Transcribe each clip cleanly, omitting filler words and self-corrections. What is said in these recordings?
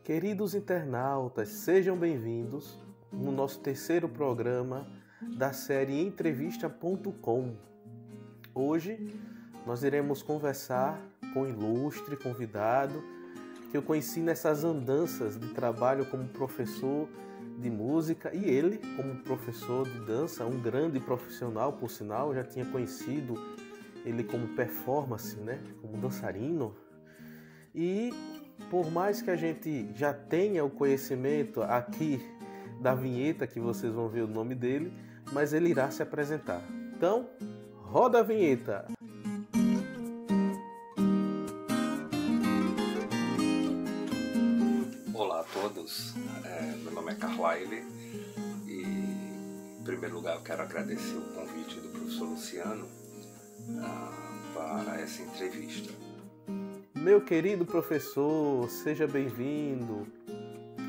Queridos internautas, sejam bem-vindos no nosso terceiro programa da série Entrevista.com. Hoje nós iremos conversar com um ilustre convidado que eu conheci nessas andanças de trabalho como professor de música e ele, como professor de dança, um grande profissional, por sinal, eu já tinha conhecido ele como performance, como dançarino. E por mais que a gente já tenha o conhecimento aqui da vinheta, que vocês vão ver o nome dele, mas ele irá se apresentar. Então, roda a vinheta! Olá a todos, meu nome é Carlyle e em primeiro lugar eu quero agradecer o convite do professor Luciano para essa entrevista. Meu querido professor, seja bem-vindo,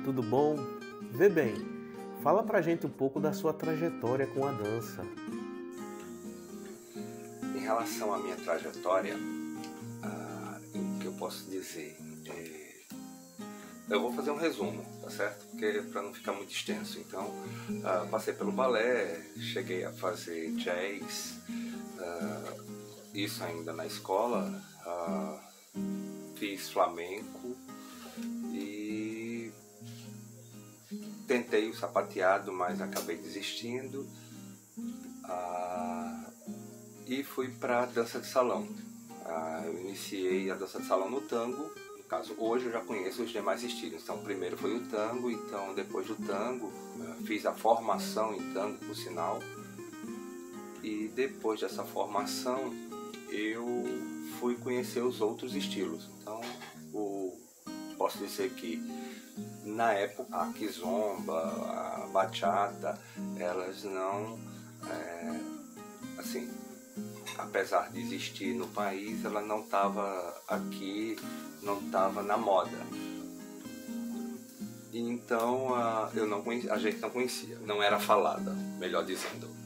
tudo bom? Vê bem, fala pra gente um pouco da sua trajetória com a dança. Em relação à minha trajetória, o que eu posso dizer? Eu vou fazer um resumo, tá certo? Porque para não ficar muito extenso. Então, passei pelo balé, cheguei a fazer jazz, isso ainda na escola, fiz flamenco e tentei o sapateado, mas acabei desistindo, e fui para dança de salão. Eu iniciei a dança de salão no tango. No caso, hoje eu já conheço os demais estilos. Então, primeiro foi o tango, então depois do tango fiz a formação em tango, por sinal, e depois dessa formação eu fui conhecer os outros estilos. Então, posso dizer que na época a kizomba, a bachata, elas não, assim, apesar de existir no país, ela não estava aqui, não estava na moda. Então a gente não conhecia, não era falada, melhor dizendo.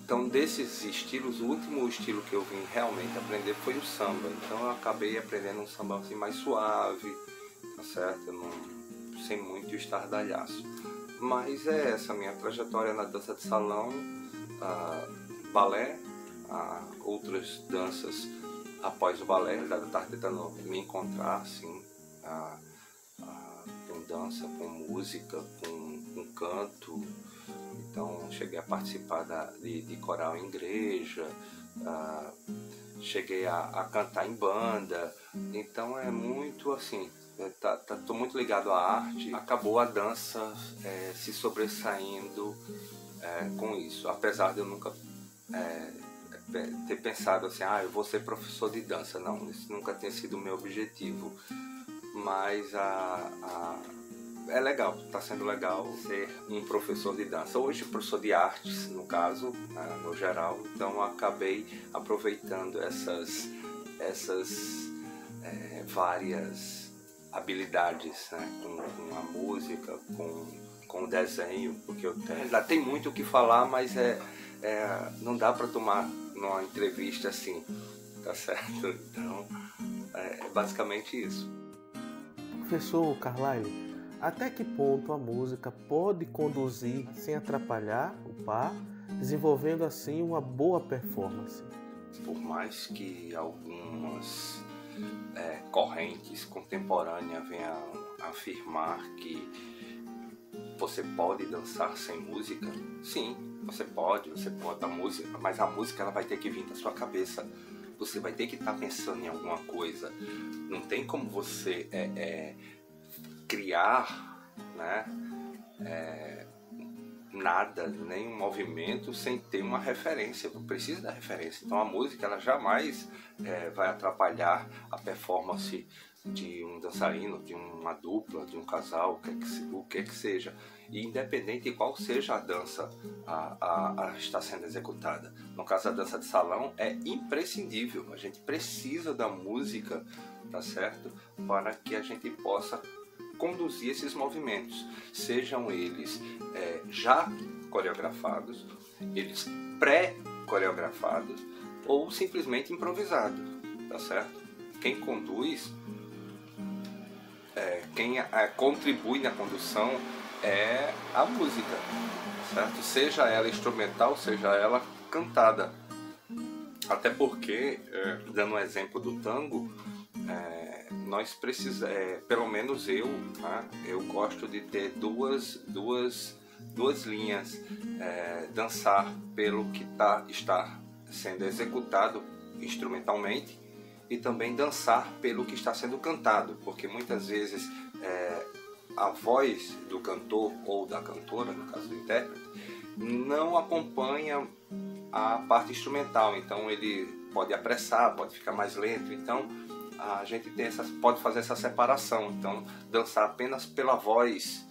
Então, desses estilos, o último estilo que eu vim realmente aprender foi o samba. Então eu acabei aprendendo um samba assim mais suave, tá certo? Sem muito estardalhaço. Mas é essa a minha trajetória na dança de salão, balé, outras danças após o balé. Eu estava tentando me encontrar assim, com dança, com música, com canto. Então cheguei a participar de coral em igreja, cheguei a cantar em banda. Então é muito assim, tô muito ligado à arte. Acabou a dança se sobressaindo com isso, apesar de eu nunca ter pensado assim, eu vou ser professor de dança. Não, isso nunca tinha sido o meu objetivo. Mas é legal, está sendo legal ser um professor de dança. Hoje, professor de artes, no caso, no geral. Então, eu acabei aproveitando essas várias habilidades, com a música, com o desenho, porque eu tenho. Ainda tem muito o que falar, mas não dá para tomar numa entrevista assim, tá certo? Então, é basicamente isso. Professor Carlyle, até que ponto a música pode conduzir sem atrapalhar o par, desenvolvendo assim uma boa performance? Por mais que algumas correntes contemporâneas venham afirmar que você pode dançar sem música, sim, você bota a música, mas a música ela vai ter que vir da sua cabeça. Você vai ter que estar pensando em alguma coisa. Não tem como você criar, nada, nenhum movimento sem ter uma referência. Precisa da referência. Então a música ela jamais vai atrapalhar a performance de um dançarino, de uma dupla, de um casal, o que que seja. E independente de qual seja a dança a estar sendo executada. No caso da dança de salão, é imprescindível. A gente precisa da música, tá certo? Para que a gente possa conduzir esses movimentos, sejam eles já coreografados, eles pré-coreografados ou simplesmente improvisados, tá certo? Quem conduz quem contribui na condução é a música, certo? Seja ela instrumental, seja ela cantada. Até porque, dando um exemplo do tango, nós precisamos, pelo menos eu, né, eu gosto de ter duas linhas, dançar pelo que está sendo executado instrumentalmente e também dançar pelo que está sendo cantado, porque muitas vezes a voz do cantor ou da cantora, no caso do intérprete, não acompanha a parte instrumental, então ele pode apressar, pode ficar mais lento, então a gente pode fazer essa separação, então dançar apenas pela voz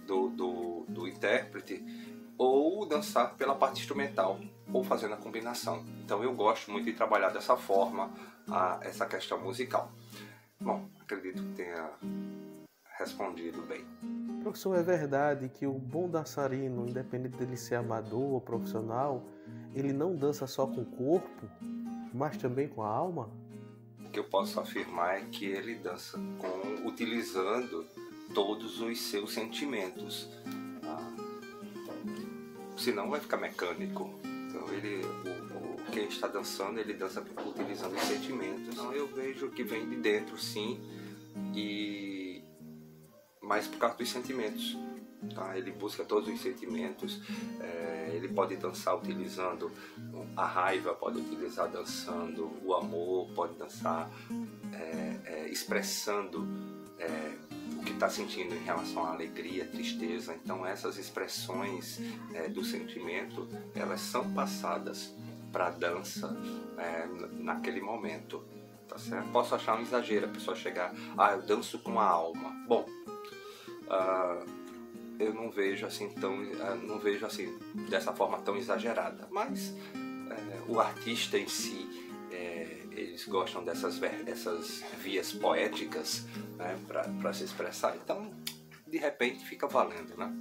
do intérprete ou dançar pela parte instrumental, ou fazendo a combinação. Então eu gosto muito de trabalhar dessa forma essa questão musical. Bom, acredito que tenha respondido bem. Professor, é verdade que o bom dançarino, independente dele ser amador ou profissional, ele não dança só com o corpo, mas também com a alma? O que eu posso afirmar é que ele dança utilizando todos os seus sentimentos. Senão vai ficar mecânico. Então quem está dançando, ele dança utilizando os sentimentos. Então eu vejo que vem de dentro, sim, mas por causa dos sentimentos. Tá? Ele busca todos os sentimentos. Ele pode dançar utilizando a raiva, pode utilizar dançando o amor, pode dançar expressando o que está sentindo em relação à alegria, tristeza. Então essas expressões do sentimento, elas são passadas para a dança naquele momento. Tá certo? Posso achar um exagero a pessoa chegar, eu danço com a alma. Bom, eu não vejo assim dessa forma tão exagerada, mas o artista em si, eles gostam dessas vias poéticas, né, para se expressar, então de repente fica valendo, né?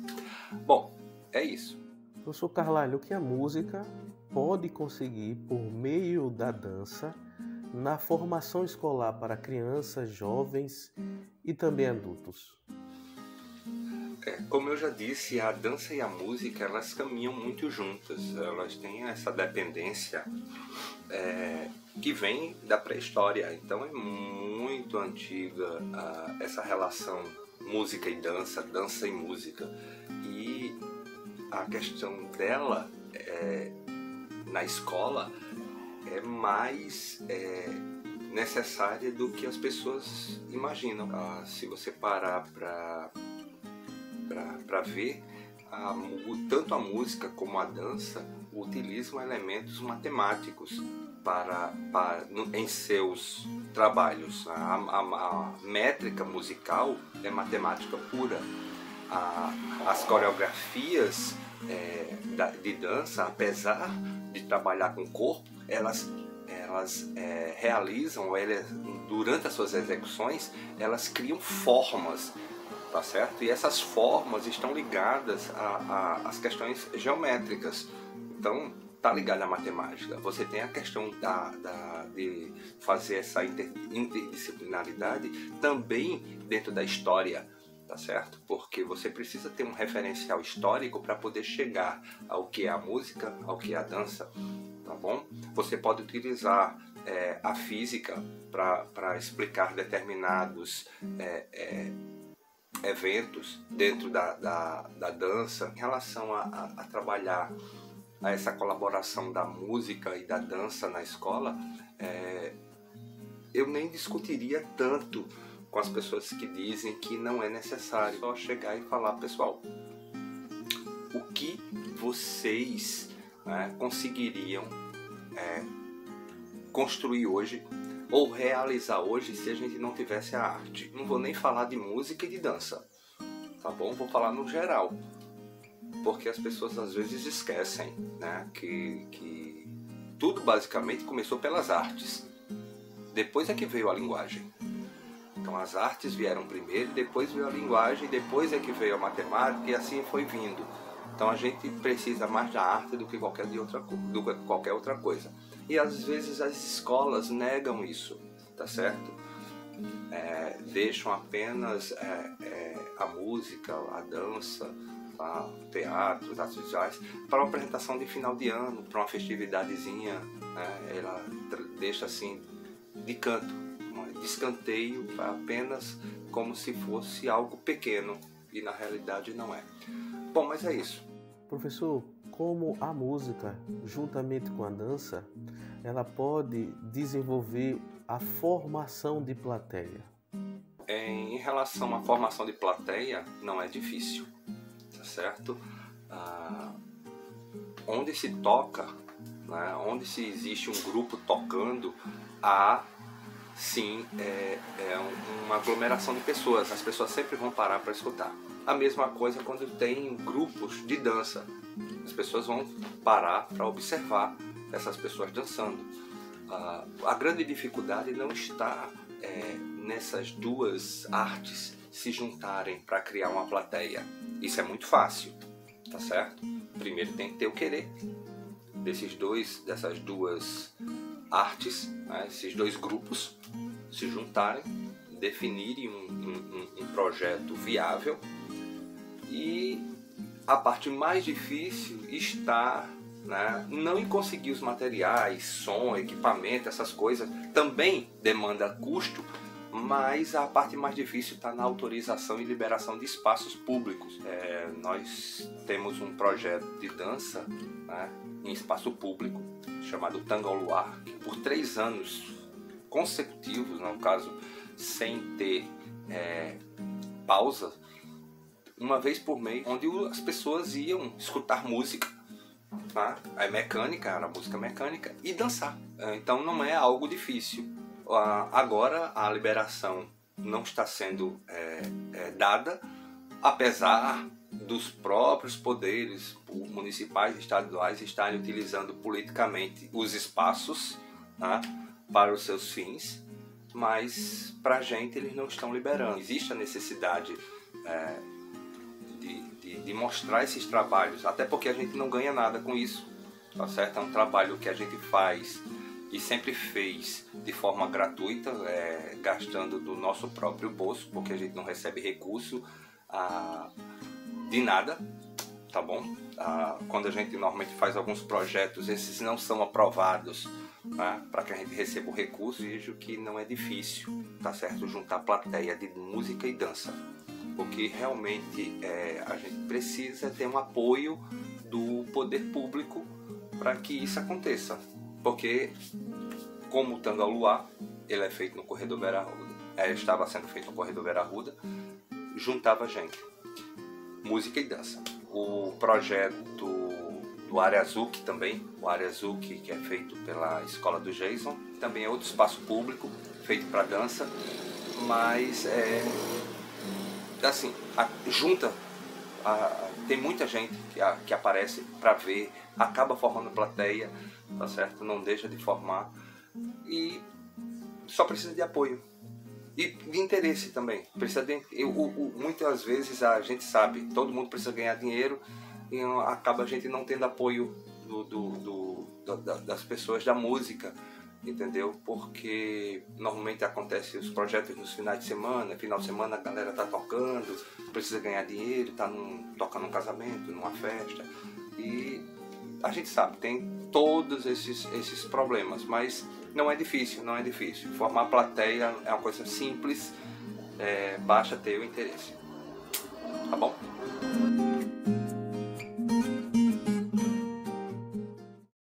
Bom, é isso. Professor Carlalho, o que a música pode conseguir por meio da dança na formação escolar para crianças, jovens e também adultos? Como eu já disse, a dança e a música, elas caminham muito juntas. Elas têm essa dependência que vem da pré-história. Então é muito antiga essa relação música e dança, dança e música. E a questão dela na escola é mais necessária do que as pessoas imaginam. Se você parar para ver, tanto a música como a dança utilizam elementos matemáticos em seus trabalhos. A métrica musical é matemática pura. As coreografias de dança, apesar de trabalhar com o corpo, elas realizam, durante as suas execuções, elas criam formas. Tá certo? E essas formas estão ligadas às questões geométricas. Então, está ligado à matemática. Você tem a questão de fazer essa interdisciplinaridade também dentro da história, tá certo? Porque você precisa ter um referencial histórico para poder chegar ao que é a música, ao que é a dança, tá bom? Você pode utilizar a física para explicar determinados eventos dentro da dança. Em relação a trabalhar essa colaboração da música e da dança na escola, eu nem discutiria tanto com as pessoas que dizem que não é necessário. Só chegar e falar, pessoal, o que vocês conseguiriam construir hoje ou realizar hoje se a gente não tivesse a arte. Não vou nem falar de música e de dança, tá bom? Vou falar no geral, porque as pessoas às vezes esquecem, né, que tudo basicamente começou pelas artes. Depois é que veio a linguagem. Então as artes vieram primeiro, depois veio a linguagem, depois é que veio a matemática e assim foi vindo. Então a gente precisa mais da arte do que qualquer outra coisa. E às vezes as escolas negam isso, tá certo? deixam apenas a música, a dança, o teatro, as artes visuais, para uma apresentação de final de ano, para uma festividadezinha, né? Ela deixa assim de canto, de escanteio, apenas como se fosse algo pequeno, e na realidade não é. Bom, mas é isso. Professor, como a música, juntamente com a dança, ela pode desenvolver a formação de plateia? Em relação à formação de plateia, não é difícil, tá certo? Onde se toca, né, onde se existe um grupo tocando, há sim uma aglomeração de pessoas. As pessoas sempre vão parar para escutar. A mesma coisa quando tem grupos de dança. As pessoas vão parar para observar essas pessoas dançando. A grande dificuldade não está nessas duas artes se juntarem para criar uma plateia. Isso é muito fácil, tá certo? Primeiro tem que ter o querer dessas duas artes, né? Esses dois grupos se juntarem, definirem um projeto viável. E a parte mais difícil está, né, não em conseguir os materiais, som, equipamento, essas coisas. Também demanda custo, mas a parte mais difícil está na autorização e liberação de espaços públicos. Nós temos um projeto de dança, né, em espaço público, chamado Tango ao Luar, que por 3 anos consecutivos, no caso, sem ter pausa, uma vez por mês, onde as pessoas iam escutar música, tá? A mecânica, era música mecânica, e dançar. Então não é algo difícil. Agora a liberação não está sendo dada, apesar dos próprios poderes municipais e estaduais estarem utilizando politicamente os espaços, tá, para os seus fins, mas para a gente eles não estão liberando. Existe a necessidade de mostrar esses trabalhos, até porque a gente não ganha nada com isso, tá certo? É um trabalho que a gente faz e sempre fez de forma gratuita, gastando do nosso próprio bolso, porque a gente não recebe recurso de nada, tá bom? Quando a gente normalmente faz alguns projetos, esses não são aprovados, né, para que a gente receba o recurso. Vejo que não é difícil, tá certo? Juntar plateia de música e dança, porque realmente a gente precisa ter um apoio do poder público para que isso aconteça, porque como o Tango ao Luar, ele é feito no Corredor Vera Arruda, estava sendo feito no Corredor Vera Arruda, juntava gente, música e dança. O projeto do Área Azul também, o Área Azul que é feito pela Escola do Jason, também é outro espaço público feito para dança, mas assim, junta, tem muita gente que aparece para ver, acaba formando plateia, tá certo? Não deixa de formar, e só precisa de apoio e de interesse também. Muitas vezes a gente sabe, todo mundo precisa ganhar dinheiro e acaba a gente não tendo apoio das pessoas da música, entendeu? Porque normalmente acontece os projetos nos finais de semana, final de semana a galera tá tocando, precisa ganhar dinheiro, toca num casamento, numa festa, e a gente sabe, tem todos esses problemas, mas não é difícil. Formar plateia é uma coisa simples, basta ter o interesse, tá bom?